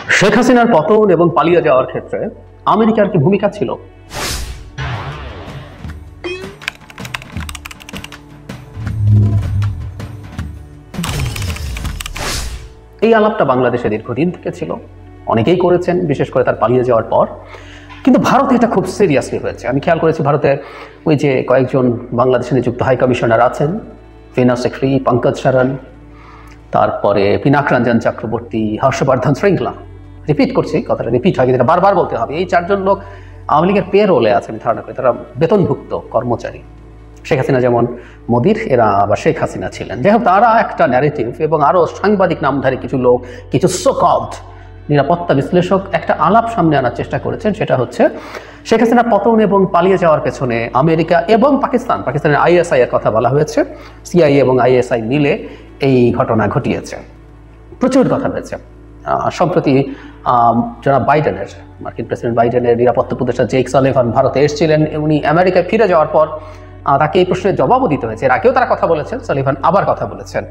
শেখ হাসিনার পতন এবং পালিয়ে যাওয়ার ক্ষেত্রে আমেরিকার কি ভূমিকা ছিল? এই আলাপটা বাংলাদেশে দীর্ঘদিন থেকে ছিল, অনেকেই করেছেন, বিশেষ করে তার পালিয়ে যাওয়ার পর। কিন্তু ভারতে এটা খুব সিরিয়াসলি হয়েছে। আমি খেয়াল করেছি ভারতে ওই যে কয়েকজন বাংলাদেশে নিযুক্ত হাই কমিশনার আছেন, ফিনা সেক্রেটারি পঙ্কজ শরণ, তারপরে পিনাক রঞ্জন চক্রবর্তী, হর্ষবর্ধন শ্রৃঙ্খলা, রিপিট করছি, কথাটা রিপিট হয়, কিন্তু বারবার বলতে হবে। এই চারজন লোক আওয়ামী লীগের পে রোলে আছেন ধারণা করি, তারা বেতনভুক্ত কর্মচারী। শেখ হাসিনা যেমন মোদির, এরা আবার শেখ হাসিনা ছিলেন। যাই হোক, তারা একটা ন্যারেটিভ এবং আরও সাংবাদিক নামধারী কিছু লোক, কিছু সো-কল্ড নিরাপত্তা বিশ্লেষক একটা আলাপ সামনে আনার চেষ্টা করেছেন। সেটা হচ্ছে শেখ হাসিনা পতন এবং পালিয়ে যাওয়ার পেছনে আমেরিকা এবং পাকিস্তানের আইএসআই এর কথা বলা হয়েছে। সিআইএ এবং আইএসআই মিলে এই ঘটনা ঘটিয়েছে। প্রচুর কথা হয়েছে। সম্প্রতি জনাব বাইডেনের, মার্কিন প্রেসিডেন্ট বাইডেনের নিরাপত্তা উপদেষ্টা জেক সালিভান ভারতে এসেছিলেন। উনি আমেরিকায় ফিরে যাওয়ার পর তাকে এই প্রশ্নের জবাবও দিতে হয়েছে। এর আগেও তারা কথা বলেছেন, সালিভান আবার কথা বলেছেন।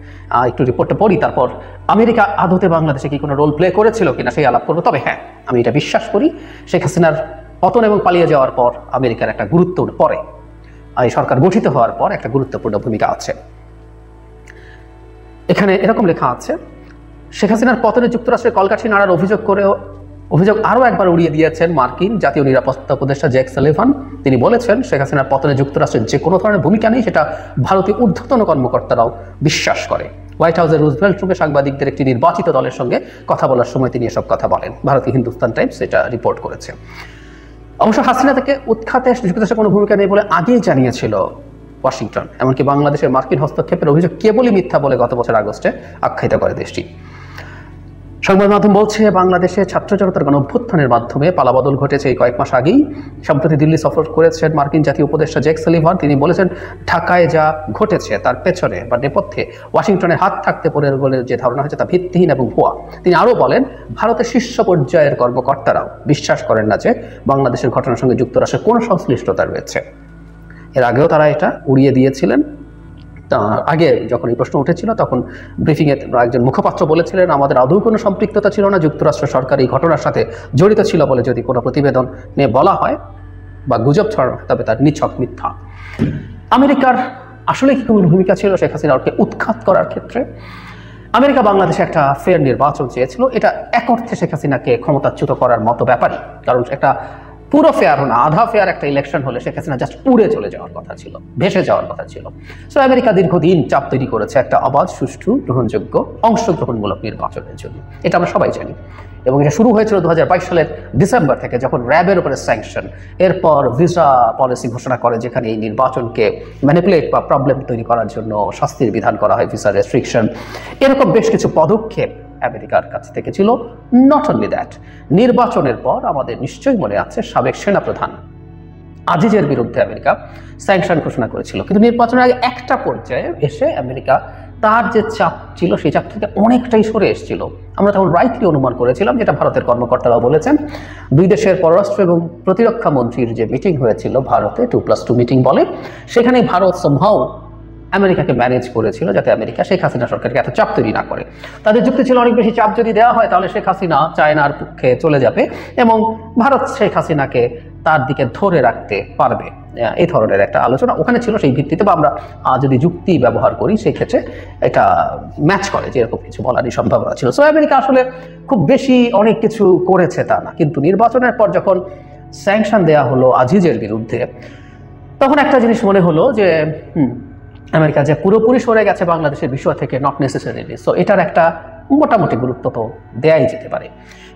একটু রিপোর্টটা পড়ি, তারপর আমেরিকা আদতে বাংলাদেশে কি কোনো রোল প্লে করেছিল কিনা সেই আলাপ করবো। তবে হ্যাঁ, আমি এটা বিশ্বাস করি, শেখ হাসিনার পতন এবং পালিয়ে যাওয়ার পর আমেরিকার একটা গুরুত্বপূর্ণ, পরে এই সরকার গঠিত হওয়ার পর একটা গুরুত্বপূর্ণ ভূমিকা আছে। এখানে এরকম লেখা আছে, শেখ হাসিনার পতনে যুক্তরাষ্ট্রের কলকাঠি নাড়ার অভিযোগ আরও একবার উড়িয়ে দিয়েছেন মার্কিন জাতীয় নিরাপত্তা উপদেষ্টা জেক সালিভান। তিনি বলেছেন, শেখ হাসিনার পতনে যুক্তরাষ্ট্রের যে কোনো ধরনের ভূমিকা নেই, সেটা ভারতীয় ঊর্ধ্বতন কর্মকর্তারাও বিশ্বাস করে। হোয়াইট হাউসের রুজভেল্ট রুমে সাংবাদিকদের একটি নির্বাচিত দলের সঙ্গে কথা বলার সময় তিনি এসব কথা বলেন। ভারতীয় হিন্দুস্তান টাইমস এটা রিপোর্ট করেছে। অবশ্য হাসিনা থেকে উৎখাতে যুক্তরাষ্ট্রের কোনো ভূমিকা নেই বলে আগেই জানিয়েছিল ওয়াশিংটন। এমনকি বাংলাদেশের মার্কিন হস্তক্ষেপের অভিযোগ কেবলই মিথ্যা বলে গত বছর আগস্টে আখ্যায়িত করে দেশটি। সংবাদ মাধ্যম বলছে, বাংলাদেশে ছাত্র জনতার গণ অভ্যুত্থানের মাধ্যমে পালাবদল ঘটেছে এই কয়েক মাস আগেই। সম্প্রতি দিল্লি সফর করেছেন মার্কিন জাতীয় উপদেষ্টা জেক সালিভান। তিনি বলেছেন, ঢাকায় যা ঘটেছে তার পেছনে বা নেপথ্যে ওয়াশিংটনের হাত থাকতে পারে বলে যে ধারণা হয়েছে তা ভিত্তিহীন এবং ভুয়া। তিনি আরও বলেন, ভারতের শীর্ষ পর্যায়ের কর্মকর্তারাও বিশ্বাস করেন না যে বাংলাদেশের ঘটনার সঙ্গে যুক্তরাষ্ট্রের কোনো সংশ্লিষ্টতা রয়েছে। এর আগেও তারা এটা উড়িয়ে দিয়েছিলেন। আগে যখন এই প্রশ্ন উঠেছিল তখন ব্রিফিংয়ে একজন মুখপাত্র বলেছিলেন, আমাদের আদৌ কোনো সম্পৃক্ততা ছিল না, যুক্তরাষ্ট্র সরকার এই ঘটনার সাথে জড়িত ছিল বলে যদি কোনো প্রতিবেদন নিয়ে বলা হয় বা গুজব ছড়ানো হয় তবে তার নিছক মিথ্যা। আমেরিকার আসলে কি কোনো ভূমিকা ছিল শেখ হাসিনাকে উৎখাত করার ক্ষেত্রে? আমেরিকা বাংলাদেশে একটা ফেয়ার নির্বাচন চেয়েছিল। এটা এক অর্থে শেখ হাসিনাকে ক্ষমতাচ্যুত করার মতো ব্যাপারই, কারণ একটা পুরো ফেয়ার না, আধা ফেয়ার একটা ইলেকশন হলে শেখ হাসিনা জাস্ট উড়ে চলে যাওয়ার কথা ছিল, ভেসে যাওয়ার কথা ছিল। সো আমেরিকা দীর্ঘদিন চাপ তৈরি করেছে একটা অবাধ, সুষ্ঠু, গ্রহণযোগ্য, অংশগ্রহণমূলক নির্বাচনের জন্য। এটা আমরা সবাই জানি। এবং এটা শুরু হয়েছিল 2022 সালের ডিসেম্বর থেকে, যখন র্যাবের উপরে স্যাংশন, এরপর ভিসা পলিসি ঘোষণা করে, যেখানে এই নির্বাচনকে ম্যানিপুলেট বা প্রবলেম তৈরি করার জন্য শাস্তির বিধান করা হয়, ভিসা রেস্ট্রিকশন, এরকম বেশ কিছু পদক্ষেপ আমেরিকার কাছ থেকে ছিল। নট অনলি দ্যাট, নির্বাচনের পর আমাদের নিশ্চয়ই মনে আছে সাবেক সেনাপ্রধান আজিজের বিরুদ্ধে আমেরিকা স্যাংশন ঘোষণা করেছিল। কিন্তু নির্বাচনের আগে একটা পর্যায়ে এসে আমেরিকা তার যে চাপ ছিল সেই চাপ থেকে অনেকটাই সরে এসেছিল। আমরা তখন রাইটলি অনুমান করেছিলাম, যেটা ভারতের কর্মকর্তারাও বলেছেন। দুই দেশের পররাষ্ট্র এবং প্রতিরক্ষা মন্ত্রীর যে মিটিং হয়েছিল ভারতে, 2+2 মিটিং বলে, সেখানে ভারত সম্ভব আমেরিকাকে ম্যানেজ করেছিল যাতে আমেরিকা শেখ হাসিনা সরকারকে এত চাপ তৈরি না করে। তাদের যুক্তি ছিল, অনেক বেশি চাপ যদি দেওয়া হয় তাহলে শেখ হাসিনা চায়নার পক্ষে চলে যাবে এবং ভারত শেখ হাসিনাকে তার দিকে ধরে রাখতে পারবে। এই ধরনের একটা আলোচনা ওখানে ছিল। সেই ভিত্তিতে বা আমরা যদি যুক্তি ব্যবহার করি সেই ক্ষেত্রে এটা ম্যাচ করে, যে এরকম কিছু বলারই সম্ভাবনা ছিল। সো আমেরিকা আসলে খুব বেশি অনেক কিছু করেছে তা না, কিন্তু নির্বাচনের পর যখন স্যাংশন দেওয়া হলো আজিজের বিরুদ্ধে, তখন একটা জিনিস মনে হলো যে আমেরিকা যে পুরোপুরি সরে গেছে বাংলাদেশের বিষয় থেকে, নট নেসেসারিলি। সো এটার একটা মোটামুটি গুরুত্ব তো দেয়াই যেতে পারে।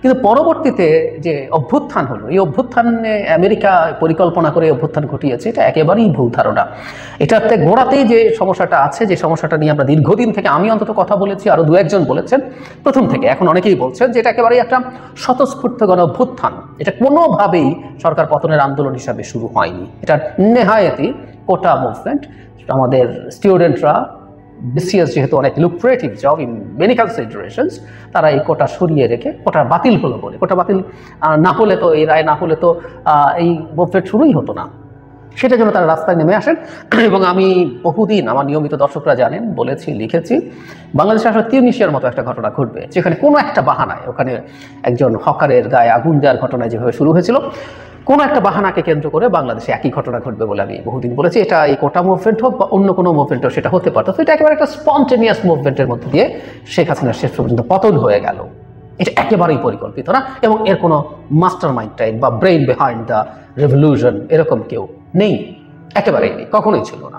কিন্তু পরবর্তীতে যে অভ্যুত্থান হলো, এই অভ্যুত্থানে আমেরিকা পরিকল্পনা করে অভ্যুত্থান ঘটিয়েছে, এটা একেবারেই ভুল ধারণা। এটাতে গোড়াতেই যে সমস্যাটা আছে, যে সমস্যাটা নিয়ে আমরা দীর্ঘদিন থেকে, আমি অন্তত কথা বলেছি, আরও দু একজন বলেছেন প্রথম থেকে, এখন অনেকেই বলছেন যে এটা একেবারেই একটা স্বতঃস্ফূর্ত গণ অভ্যুত্থান। এটা কোনোভাবেই সরকার পতনের আন্দোলন হিসাবে শুরু হয়নি। এটা নেহায়েতি কোটা মুভমেন্ট। আমাদের স্টুডেন্টরা বিসিএস যেহেতু অনেক lucrative job in many considerations, তারা এই কোটা সরিয়ে রেখে, কোটা বাতিল হলো বলে, কোটা বাতিল না হলে তো, এই রায় না হলে তো এই মুভমেন্ট শুরুই হতো না। সেটার জন্য তারা রাস্তায় নেমে আসেন। এবং আমি বহুদিন, আমার নিয়মিত দর্শকরা জানেন, বলেছি, লিখেছি, বাংলাদেশে আসলে তিউনিসিয়ার মতো একটা ঘটনা ঘটবে, যেখানে কোনো একটা বাহানায়, ওখানে একজন হকারের গায়ে আগুন দেওয়ার ঘটনায় যেভাবে শুরু হয়েছিল, কোনো একটা বাহানাকে কেন্দ্র করে বাংলাদেশে একই ঘটনা ঘটবে বলে আমি বহুদিন বলেছি। এটা এই কোটা মুভমেন্ট হোক বা অন্য কোনো মুভমেন্ট হোক, সেটা হতে পারতো। তো এটা একেবারে একটা স্পন্টেনিয়াস মুভমেন্টের মধ্যে দিয়ে শেখ হাসিনার শেষ পর্যন্ত পতন হয়ে গেল। এটা একেবারেই পরিকল্পিত না, এবং এর কোনো মাস্টার মাইন্ড টাইপ বা ব্রেইন বিহাইন্ড দ্য রেভলিউশন এরকম কেউ নেই, একেবারেই নেই, কখনোই ছিল না।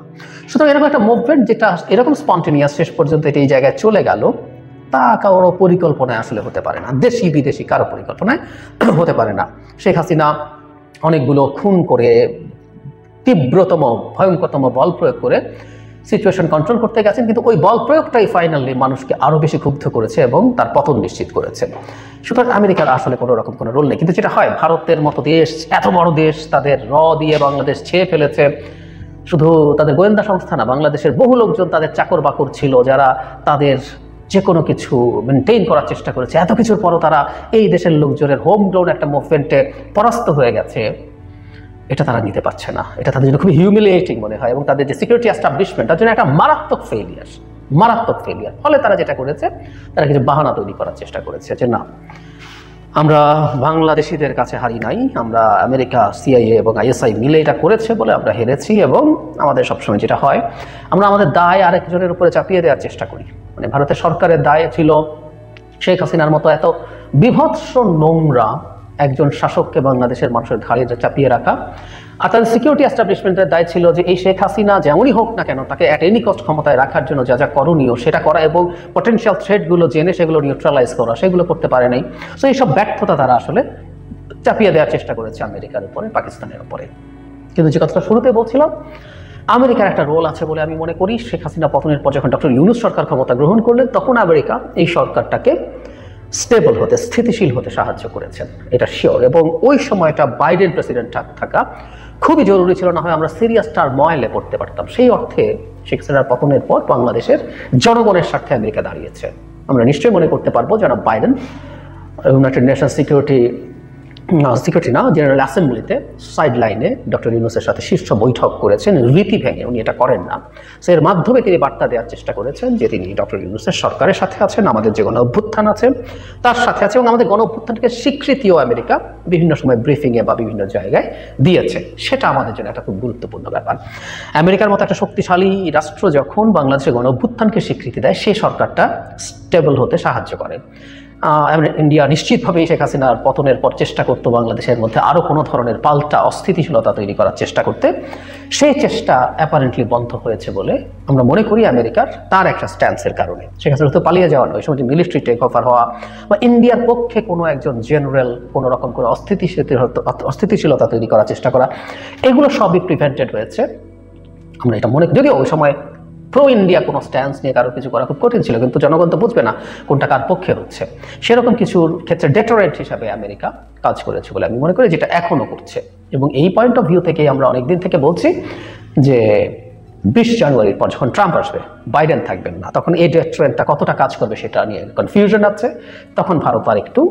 সুতরাং এরকম একটা মুভমেন্ট যেটা এরকম স্পন্টেনিয়াস শেষ পর্যন্ত এটা এই জায়গায় চলে গেল, তা কারো পরিকল্পনায় আসলে হতে পারে না, দেশি বিদেশি কারো পরিকল্পনায় হতে পারে না। শেখ হাসিনা অনেকগুলো খুন করে, তীব্রতম ভয়ঙ্করতম বল প্রয়োগ করে সিচুয়েশন কন্ট্রোল করতে গেছেন, কিন্তু ওই বল প্রয়োগটাই ফাইনালি মানুষকে আরো বেশি ক্ষুব্ধ করেছে এবং তার পতন নিশ্চিত করেছে। সুতরাং আমেরিকার আসলে কোনো রকম কোনো রোল নেই। কিন্তু যেটা হয়, ভারতের মতো দেশ, এত বড় দেশ, তাদের দিয়ে বাংলাদেশ ছেয়ে ফেলেছে। শুধু তাদের গোয়েন্দা সংস্থা না, বাংলাদেশের বহু লোকজন তাদের চাকর বাকর ছিল, যারা তাদের যে কোনো কিছু মেনটেন করার চেষ্টা করেছে। এত কিছুর পরও তারা এই দেশের লোকজনের হোম গ্রাউন্ড একটা মুভমেন্টে পরাস্ত হয়ে গেছে, এটা তারা নিতে পারছে না। এটা তাদের জন্য খুবই হিউমিলিয়েটিং মনে হয়, এবং তাদের যে সিকিউরিটি এস্টাবলিশমেন্ট, তার জন্য একটা মারাত্মক ফেলিয়ার। ফলে তারা যেটা করেছে, তারা কিছু বাহানা তৈরি করার চেষ্টা করেছে যে না, আমরা বাংলাদেশিদের কাছে হারি নাই, আমরা আমেরিকা, সিআইএ এবং আইএসআই মিলে এটা করেছে বলে আমরা হেরেছি। এবং আমাদের সবসময় যেটা হয়, আমরা আমাদের দায় আরেকজনের উপরে চাপিয়ে দেওয়ার চেষ্টা করি। মানে ভারতের সরকারের দায় ছিল শেখ হাসিনার মতো এত বিভৎস নোংরা একজন শাসককে বাংলাদেশের মানুষের ঘাড়ে চাপিয়ে রাখা, আর তাদের সিকিউরিটি এস্টাবলিশমেন্টের দায় ছিল যে এই শেখ হাসিনা যেমনই হোক না কেন, তাকে অ্যাট এনি কস্ট ক্ষমতায় রাখার জন্য যা যা করণীয় সেটা করা, এবং পটেনশিয়াল থ্রেটগুলো জেনে সেগুলো নিউট্রালাইজ করা, সেগুলো করতে পারে নাই। সো এইসব ব্যর্থতা তারা আসলে চাপিয়ে দেওয়ার চেষ্টা করেছে আমেরিকার উপরে, পাকিস্তানের উপরে। কিন্তু যে কথাটা শুরুতে বলছিলাম, আমেরিকার একটা রোল আছে বলে আমি মনে করি। শেখ হাসিনা পতনের পর যখন ডক্টর ইউনূস সরকার ক্ষমতা গ্রহণ করলেন, তখন আমেরিকা এই সরকারটাকে স্টেবল হতে, স্থিতিশীল হতে সাহায্য করেছেন, এটা শিওর। এবং ওই সময়টা বাইডেন প্রেসিডেন্ট থাকা খুবই জরুরি ছিল, না হয় আমরা সিরিয়াস টারময়েলে পড়তে পারতাম। সেই অর্থে শেখ হাসিনার পতনের পর বাংলাদেশের জনগণের স্বার্থে আমেরিকা দাঁড়িয়েছে। আমরা নিশ্চয়ই মনে করতে পারবো জনাব Biden United Nations security general অ্যাসেম্বলিতে সাইড লাইনে ডক্টর ইউনূসের সাথে শীর্ষ বৈঠক করেছেন, রীতি ভেঙে। উনি এটা করেন না। সো এর মাধ্যমে তিনি বার্তা দেওয়ার চেষ্টা করেছেন যে তিনি ডক্টর ইউনূসের সরকারের সাথে আছেন, আমাদের যে গণ অভ্যুত্থান আছে তার সাথে আছে, এবং আমাদের গণ অভ্যুত্থানকে স্বীকৃতিও আমেরিকা বিভিন্ন সময় ব্রিফিংয়ে বা বিভিন্ন জায়গায় দিয়েছে। সেটা আমাদের জন্য একটা খুব গুরুত্বপূর্ণ ব্যাপার। আমেরিকার মতো একটা শক্তিশালী রাষ্ট্র যখন বাংলাদেশের গণ অভ্যুত্থানকে স্বীকৃতি দেয়, সেই সরকারটা স্টেবল হতে সাহায্য করে। ইন্ডিয়া নিশ্চিতভাবেই শেখ হাসিনার পতনের পর চেষ্টা করতো বাংলাদেশের মধ্যে আরও কোনো ধরনের পাল্টা অস্থিতিশীলতা তৈরি করার চেষ্টা করতে। সেই চেষ্টা অ্যাপারেন্টলি বন্ধ হয়েছে বলে আমরা মনে করি আমেরিকার, তার একটা স্ট্যান্সের কারণে। শেখ হাসিনা তো পালিয়ে যাওয়া নয়, সময় মিলিটারি টেক ওভার হওয়া বা ইন্ডিয়ার পক্ষে কোনো একজন জেনারেল কোনো রকম করে অস্থিতিশীলতা তৈরি করার চেষ্টা করা, এগুলো সবই প্রিভেন্টেড হয়েছে। আমরা এটা মনে, যদিও ওই সময় প্রো ইন্ডিয়া কোনো স্ট্যান্স নিয়ে কারো কিছু করা খুব কঠিন ছিল, কিন্তু জনগণ তো বুঝবে না কোনটা কার পক্ষে হচ্ছে। সেরকম কিছুর ক্ষেত্রে ডেটোরেন্ট হিসাবে আমেরিকা কাজ করেছে বলে আমি মনে করি, যেটা এখনো করছে। এবং এই পয়েন্ট অফ ভিউ থেকে আমরা অনেকদিন থেকে বলছি যে 20 জানুয়ারির পর যখন ট্রাম্প আসবে, বাইডেন থাকবেন না, তখন এই ডেটোরেন্টটা কতটা কাজ করবে সেটা নিয়ে কনফিউশন আছে। তখন ভারত আর একটু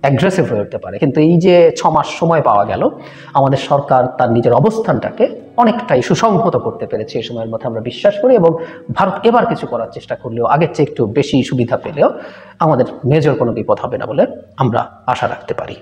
অ্যাগ্রেসিভ হয়ে উঠতে পারে। কিন্তু এই যে 6 মাস সময় পাওয়া গেল, আমাদের সরকার তার নিজের অবস্থানটাকে অনেকটাই সুসংহত করতে পেরেছে এই সময়ের মধ্যে আমরা বিশ্বাস করি। এবং ভারত এবার কিছু করার চেষ্টা করলেও, আগের চেয়ে একটু বেশি সুবিধা পেলেও, আমাদের মেজর কোনো বিপদ হবে না বলে আমরা আশা রাখতে পারি।